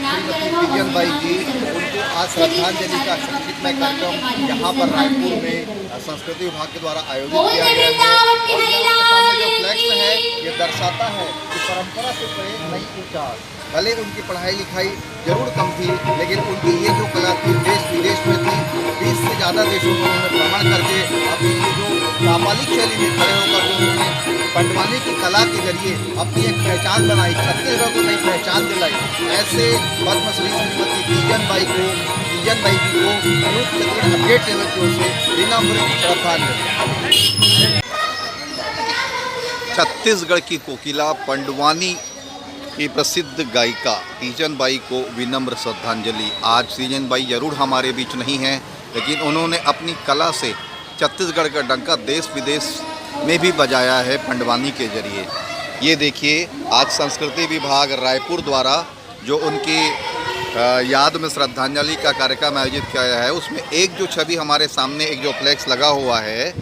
तीजन बाई जी, उनको आज श्रद्धांजलि का संगीतमय कार्यक्रम यहाँ पर रायपुर में संस्कृति विभाग के द्वारा आयोजित किया गया है। और यहाँ सामने जो फ्लैक्स है ये दर्शाता है कि परंपरा से परे नई ऊंचाई। भले उनकी पढ़ाई लिखाई जरूर कम थी, लेकिन उनकी ये जो कला थी देश विदेश में थी। 20 से ज़्यादा देशों में उन्होंने भ्रमण करके अपनी ये जो कापालिक शैली में खड़े होकर जो उन्होंने पंडवानी की कला के जरिए अपनी एक पहचान बनाई, छत्तीसगढ़ को नई पहचान दिलाई। ऐसे पद्मश्री श्रीमती तीजन बाई जी को अनूप छत्तीसगढ़ अपडेट चैनल की ओर से विनम्र श्रद्धांजलि। छत्तीसगढ़ की कोकिला पंडवानी की प्रसिद्ध गायिका तीजन बाई को विनम्र श्रद्धांजलि। आज तीजन बाई जरूर हमारे बीच नहीं हैं, लेकिन उन्होंने अपनी कला से छत्तीसगढ़ का डंका देश विदेश में भी बजाया है पंडवानी के जरिए। ये देखिए, आज संस्कृति विभाग रायपुर द्वारा जो उनकी याद में श्रद्धांजलि का कार्यक्रम आयोजित किया गया है, उसमें एक जो छवि हमारे सामने एक जो फ्लैक्स लगा हुआ है,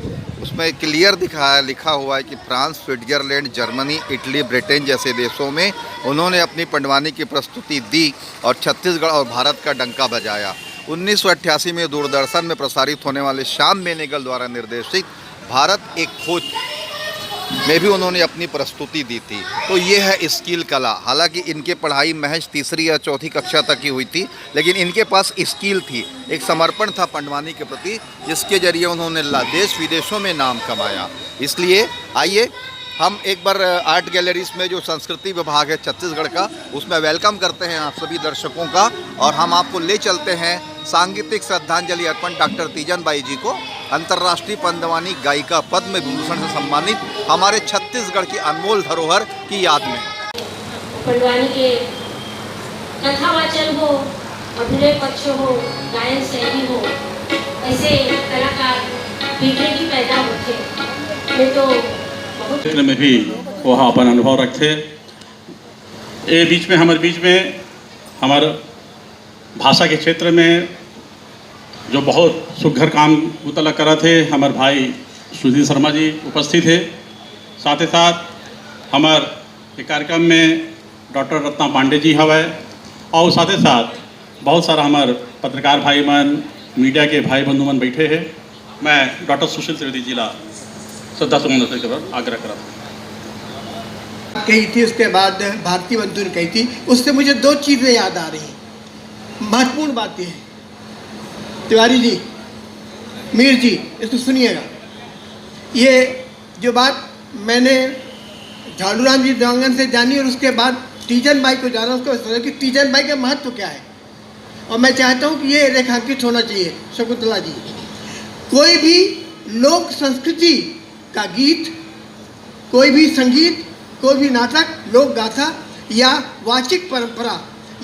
उसमें क्लियर लिखा हुआ है कि France, Switzerland, Germany, Italy, Britain जैसे देशों में उन्होंने अपनी पंडवानी की प्रस्तुति दी और छत्तीसगढ़ और भारत का डंका बजाया। 1988 में दूरदर्शन में प्रसारित होने वाले श्याम बेनेगल द्वारा निर्देशित भारत एक खोज में भी उन्होंने अपनी प्रस्तुति दी थी। तो ये है स्किल कला। हालांकि इनके पढ़ाई महज 3री या 4थी कक्षा तक की हुई थी, लेकिन इनके पास स्किल थी, एक समर्पण था पंडवानी के प्रति, जिसके जरिए उन्होंने देश विदेशों में नाम कमाया। इसलिए आइए हम एक बार आर्ट गैलरीज में जो संस्कृति विभाग है छत्तीसगढ़ का, उसमें वेलकम करते हैं आप सभी दर्शकों का, और हम आपको ले चलते हैं सांगीतिक श्रद्धांजलि अर्पण डॉक्टर तीजन बाई जी को, अंतर्राष्ट्रीय पंडवानी गायिका पद्म विभूषण से सम्मानित हमारे छत्तीसगढ़ की अनमोल धरोहर की याद में। पंडवानी के कथावाचन हो, अभिनय पक्ष हो, गायन शैली हो, ऐसे कलाकार बेटे की पैदा होते ये तो क्षेत्र में भी वह अपन अनुभव रखते। ये बीच में हमारे भाषा के क्षेत्र में जो बहुत सुघर काम उतला करा थे, हमारे भाई सुधीर शर्मा जी उपस्थित थे। साथ ही साथ हमारे कार्यक्रम में डॉक्टर रत्ना पांडे जी हवे, और साथ ही साथ बहुत सारा हमारे पत्रकार भाई मन, मीडिया के भाई बंधु मन बैठे हैं। मैं डॉक्टर सुशील त्रिवेदी जी ला श्रद्धा सुमन के बाद आग्रह करा कही थी, उसके बाद भारती बंधु ने कही थी। उससे मुझे 2 चीज़ें याद आ रही हैं, महत्वपूर्ण बातें हैं। तिवारी जी, मीर जी, इसको सुनिएगा। ये जो बात मैंने झाड़ूराम जी देवांगन से जानी और उसके बाद तीजन बाई को जाना, उसको समझा कि तीजन बाई का महत्व क्या है। और मैं चाहता हूँ कि ये रेखांकित होना चाहिए। शकुंतला जी, कोई भी लोक संस्कृति का गीत, कोई भी संगीत, कोई भी नाटक, लोक गाथा या वाचिक परंपरा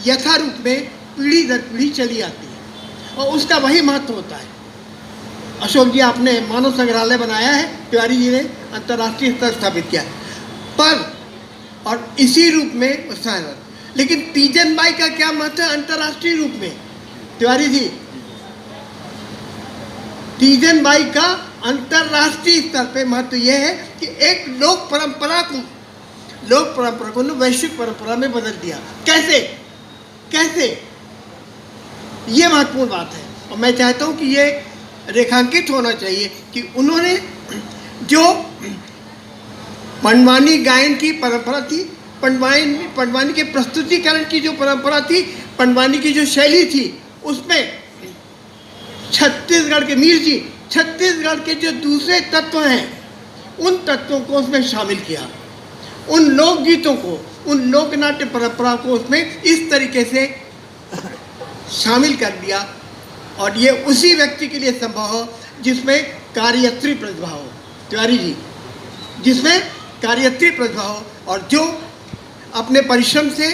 यथारूप में पीढ़ी दर पीढ़ी चली आती है और उसका वही महत्व होता है। अशोक जी, आपने मानव संग्रहालय बनाया है, तिवारी जी ने अंतर्राष्ट्रीय स्तर स्थापित किया पर, और इसी रूप में उत्साह। लेकिन तीजन बाई का क्या महत्व है अंतर्राष्ट्रीय रूप में? तिवारी जी, तीजन बाई का अंतर्राष्ट्रीय स्तर पे महत्व यह है कि एक लोक परंपरा को वैश्विक परंपरा में बदल दिया। कैसे ये महत्वपूर्ण बात है। और मैं चाहता हूँ कि ये रेखांकित होना चाहिए कि उन्होंने जो पंडवानी गायन की परंपरा थी, पंडवानी के प्रस्तुतिकरण की जो परंपरा थी, पंडवानी की जो शैली थी, उसमें छत्तीसगढ़ के मीर जी, छत्तीसगढ़ के जो दूसरे तत्व हैं, उन तत्वों को उसमें शामिल किया, उन लोकगीतों को, उन लोकनाट्य परंपरा को उसमें इस तरीके से शामिल कर दिया। और ये उसी व्यक्ति के लिए संभव हो जिसमें कार्यत्री प्रतिभा हो। तिवारी जी, जिसमें कार्यत्री प्रतिभा हो और जो अपने परिश्रम से,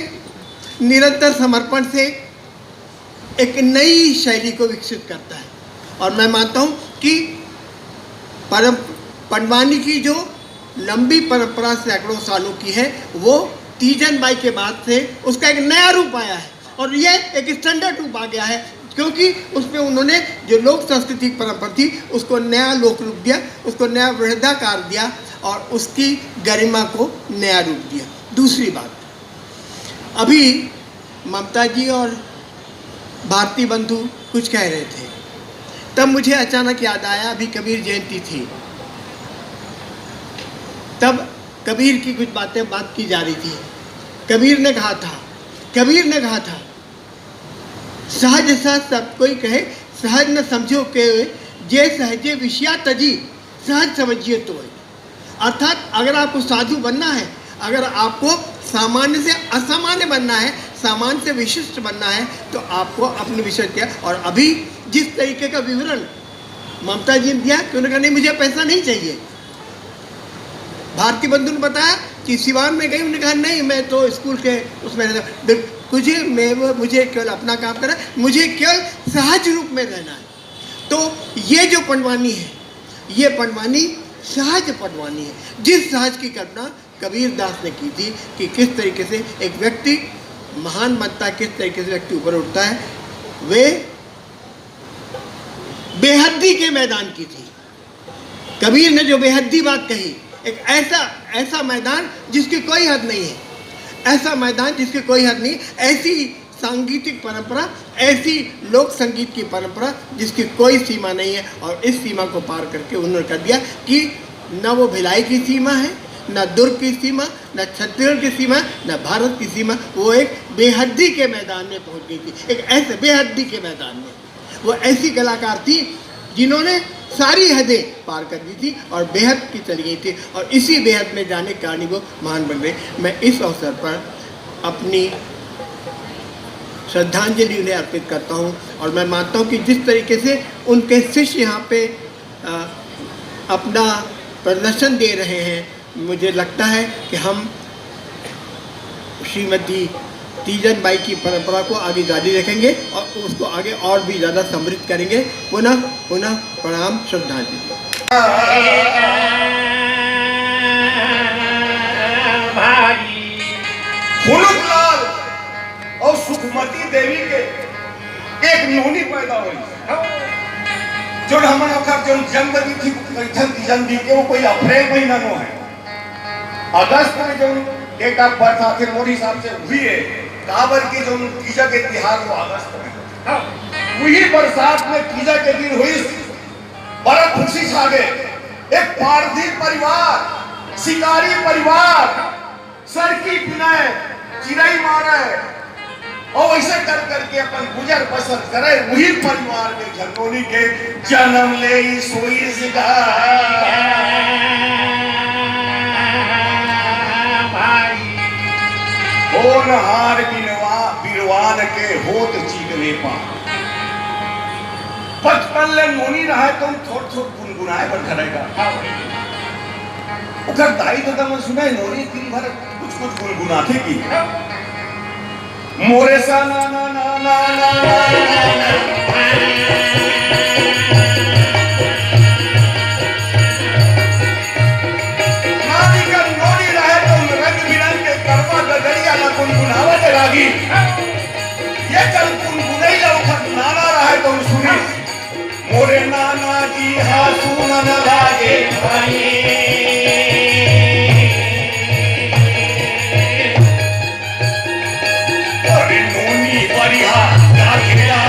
निरंतर समर्पण से एक नई शैली को विकसित करता है। और मैं मानता हूँ कि पंडवानी की जो लंबी परंपरा सैकड़ों सालों की है, वो तीजन बाई के बाद से उसका एक नया रूप आया है और ये एक स्टैंडर्ड रूप आ गया है, क्योंकि उसमें उन्होंने जो लोक सांस्कृतिक परंपरा थी उसको नया लोक रूप दिया, उसको नया वृद्धाकार दिया और उसकी गरिमा को नया रूप दिया। दूसरी बात, अभी ममता जी और भारती बंधु कुछ कह रहे थे, तब मुझे अचानक याद आया अभी कबीर जयंती थी, तब कबीर की कुछ बात की जा रही थी। कबीर ने कहा था सहज सहज सब कोई कहे, सहज न समझो के जे सहजे विषया तजी, सहज समझिए तो। अर्थात अगर आपको साधु बनना है, अगर आपको सामान्य से असामान्य बनना है, सामान्य से विशिष्ट बनना है, तो आपको अपने विषय क्या। और अभी जिस तरीके का विवरण ममता जी ने दिया कि उन्होंने कहा नहीं मुझे पैसा नहीं चाहिए। भारती बंधु ने बताया कि सिवान में गई, उन्होंने कहा नहीं मैं तो स्कूल के उसमें मुझे केवल अपना काम करना है, मुझे केवल सहज रूप में रहना है। तो ये जो पंडवानी है, ये पंडवानी सहज पंडवानी है, जिस सहज की कल्पना कबीर दास ने की थी कि किस तरीके से एक व्यक्ति महान बनता है, किस तरीके से व्यक्ति ऊपर उठता है, वे बेहद्दी के मैदान की थी। कबीर ने जो बेहद्दी बात कही, एक ऐसा मैदान जिसकी कोई हद नहीं है, ऐसा मैदान जिसकी कोई हद नहीं, ऐसी सांगीतिक परंपरा, ऐसी लोक संगीत की परंपरा जिसकी कोई सीमा नहीं है। और इस सीमा को पार करके उन्होंने कर दिया कि न वो भिलाई की सीमा है, न दुर्ग की सीमा, न छत्तीसगढ़ की सीमा, न भारत की सीमा, वो एक बेहद्दी के मैदान में पहुंच गई थी। एक ऐसे बेहद्दी के मैदान में वो ऐसी कलाकार थी जिन्होंने सारी हदें पार कर दी थी और बेहद की चली गई थी, और इसी बेहद में जाने के कारण वो महान बन गए। मैं इस अवसर पर अपनी श्रद्धांजलि उन्हें अर्पित करता हूँ, और मैं मानता हूँ कि जिस तरीके से उनके शिष्य यहाँ पे अपना प्रदर्शन दे रहे हैं, मुझे लगता है कि हम श्रीमती तीजन बाई की परंपरा को आगे जारी रखेंगे और उसको आगे और भी ज़्यादा समृद्ध करेंगे। पुनः पुनः प्रणाम, श्रद्धांजलि। फुलुकलाल और सुखमती देवी के एक नोनी पैदा हुई, जो हमारा वक्त जो जन्म दी थी तीजन दी के वो कोई अप्रैल महीना नो है, अगस्त में जो डेट ऑफ बर्थ आखिर मोदी साहब से हुई है, काबर की जो तीजा के तिहार वो अगस्त में, वही बरसात में तीजा के दिन हुई, बड़ा खुशी छा गए। एक पारधी परिवार, शिकारी परिवार, सरकी पिनाए, चिड़ई मारे और ऐसे कर करके अपन गुजर बसर करे, वही परिवार में झरनोली के जन्म ले सोई होनहार बिरवान के होत चीकने पा। बचपन ले नोनी रहा तो थोड़ थोड़ गुनगुनाए बन करेगा। उधर दाई तो तम सुना है नोनी दिन भर कुछ कुछ गुनगुनाते की। मोरे सा ना ना ना ना ना लागी, ये कल गुनगुनाई लौखत नाना रहा तो सुनी, मोरे नाना जी हाँ सुनन लागे भाई, अरे नोनी बढ़िया गाखिया,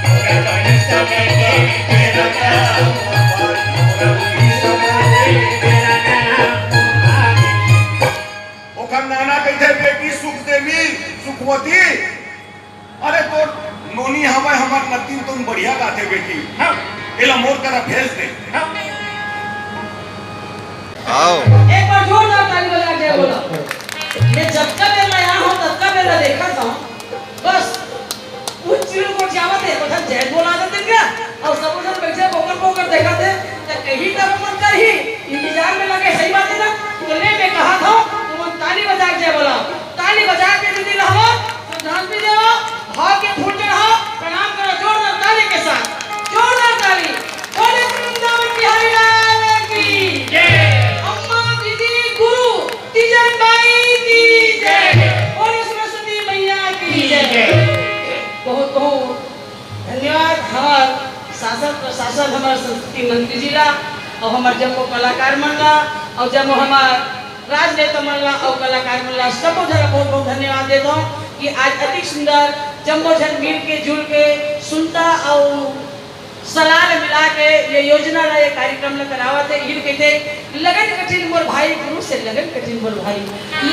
मोरे समय के तेरा काम, मोरे समय के तेरा काम। ओखर नाना कहते बेटी सुख देवी, सुखवती, अरे तो नोनी हमें हमार नतीन तुम बढ़िया गाते बेटी, एला मोर करा भेज दे। आओ एक बार जोरदार ताली बजा के बोला। ये जब का मैं यहाँ हूँ तब का मैं देखा था, बस उस चीज को जावा थे, बस जय बोला जाते क्या, और सब उधर बैठे पोकर देखा थे, तो कहीं तब मत कर ही इंतजार में लगे। सही बात है ना, तो ले मैं कहा था तुम ताली बजा के बोला, ताली बजा के दीदी रहो, श्रद्धांजलि दो, भाव के फूल चढ़ाओ, प्रणाम करो जोरदार ताली के साथ, जोरदार ताली। बोले वृंदावन बिहारी लाल की जय, अम्मा दीदी गुरु तीजन बाई की जय, और सरस्वती मैया की जय। बहुत बहुत धन्यवाद हमार शासन प्रशासन, हमारे संस्कृति मंत्री जी ला, और हमारे जब कलाकार मन ला, और जब हमारे राजनेता मन ला और कलाकार मन ला, सबको बहुत बहुत धन्यवाद देता हूँ। कि आज अति सुंदर जम्मो जन मिल के जुल के सुनता और सलाह मिला के ये योजना ला ये कार्यक्रम ला करावत है। ये कहते लगन कठिन मोर भाई गुरु से लगन कठिन मोर भाई,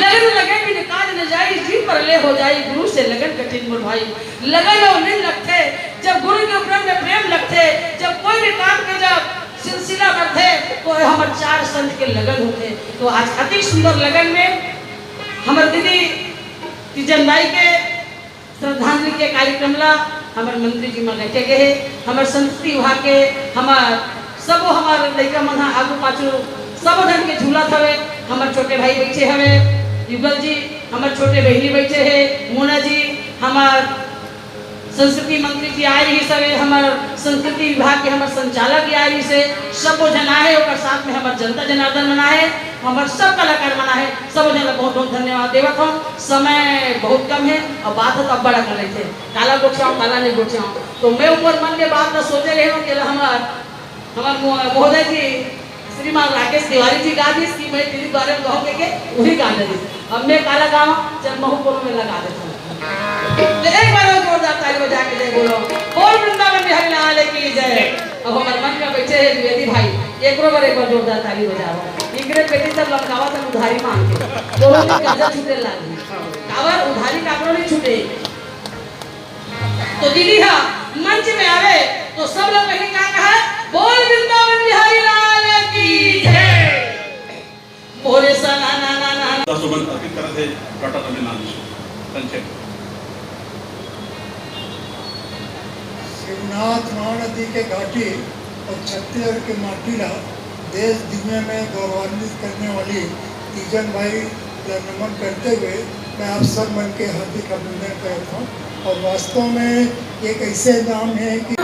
लगन लगे बिन काज न जाई जी पर ले हो जाई गुरु से लगन कठिन मोर भाई। लगन और नहीं लगते जब गुरु के प्रेम में प्रेम लगते, जब कोई भी काम के जब सिलसिला करते तो हमारे चार संत के लगन होते। तो आज अति सुंदर लगन में हमारे दीदी तीजन बाई के श्रद्धांजलि के कार्यक्रम ला हमारे मंत्री जी में लेके गए, हमारे संस्कृति विभाग के हमार सब हमारे लड़का मन आगू पाछू सब जन के झूला हवे। हमारे छोटे भाई बैठे हवे, युगल जी हमारे छोटे बहनी बैठे है, मोना जी हमार संस्कृति मंत्री जी आ रही सवे, हमारे संस्कृति विभाग के हमारे संचालक भी आ रही से, सब जना है और साथ में हमारे जनता जनार्दन मना है, हमारे सब कलाकार मना है। सब जन बहुत बहुत धन्यवाद देवत हूँ। समय बहुत कम है और बात हो तब बड़ा कर रहे थे, काला गोचाऊँ काला नहीं गोचाऊँ। तो मैं ऊपर मन के बात न सोचे रहे हूँ कि हमारे महोदय जी श्रीमान राकेश तिवारी जी गा दी कि मैं दिलीप बारे में गाँव के वही गा दी। अब मैं काला गाँव जब महपुर में लगा देता हूँ। एक बार जोरदार ताली बजा के जय बोलो, बोल वृंदावन बिहारी लाल की जय। अब हमारे मन में बैठे हैं द्विवेदी भाई, एक बार जोरदार ताली बजाओ। इंग्रेज बेटी सब लमकावा तब उधारी मांग के दोनों ने कर्जा छूटे लागी, कावर उधारी काकरो नहीं छूटे। तो दीदी हाँ मंच में आवे तो सब लोग कहीं क्या कहा, बोल वृंदावन बिहारी लाल की जय। बोले सना ना ना ना सुमन अर्पित करते डॉक्टर रविनाथ जी संक्षेप। शिवनाथ महानदी के घाटी और छत्तीसगढ़ के माटीला देश दुनिया में गौरवान्वित करने वाली तीजन भाई का नमन करते हुए मैं आप सब मन के हार्दिक अभिनंदन करता हूँ। और वास्तव में एक ऐसे नाम है कि